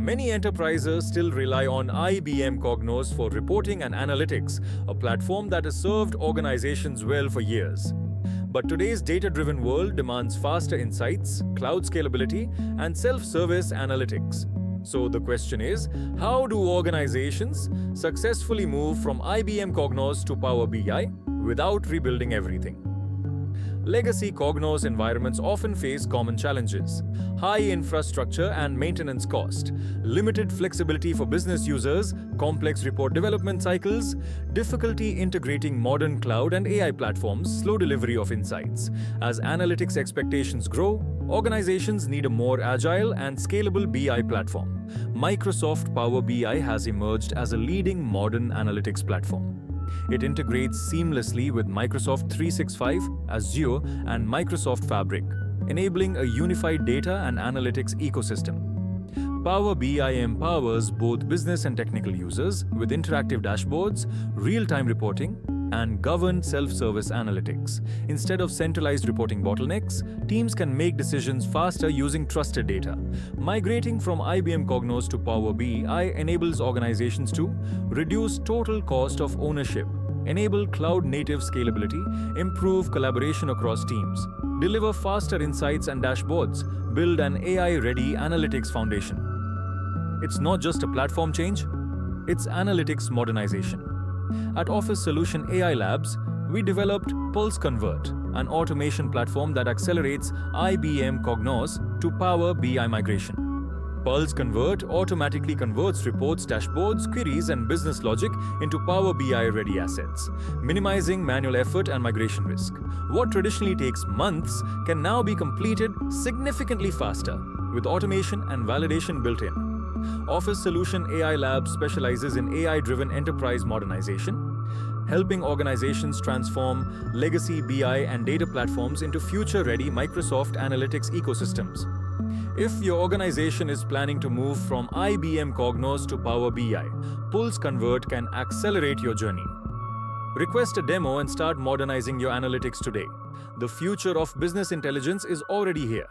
Many enterprises still rely on IBM Cognos for reporting and analytics, a platform that has served organizations well for years. But today's data-driven world demands faster insights, cloud scalability, and self-service analytics. So the question is, how do organizations successfully move from IBM Cognos to Power BI without rebuilding everything? Legacy Cognos environments often face common challenges: high infrastructure and maintenance cost, limited flexibility for business users, complex report development cycles, difficulty integrating modern cloud and AI platforms, slow delivery of insights. As analytics expectations grow, organizations need a more agile and scalable BI platform. Microsoft Power BI has emerged as a leading modern analytics platform. It integrates seamlessly with Microsoft 365, Azure, and Microsoft Fabric, enabling a unified data and analytics ecosystem. Power BI empowers both business and technical users with interactive dashboards, real-time reporting, and governed self-service analytics. Instead of centralized reporting bottlenecks, teams can make decisions faster using trusted data. Migrating from IBM Cognos to Power BI enables organizations to reduce total cost of ownership, enable cloud-native scalability, improve collaboration across teams, deliver faster insights and dashboards, build an AI-ready analytics foundation. It's not just a platform change, it's analytics modernization. At Office Solution AI Labs, we developed Pulse Convert, an automation platform that accelerates IBM Cognos to Power BI migration. Pulse Convert automatically converts reports, dashboards, queries, and business logic into Power BI-ready assets, minimizing manual effort and migration risk. What traditionally takes months can now be completed significantly faster, with automation and validation built in. Office Solution AI Labs specializes in AI-driven enterprise modernization, helping organizations transform legacy BI and data platforms into future-ready Microsoft Analytics ecosystems. If your organization is planning to move from IBM Cognos to Power BI, Pulse Convert can accelerate your journey. Request a demo and start modernizing your analytics today. The future of business intelligence is already here.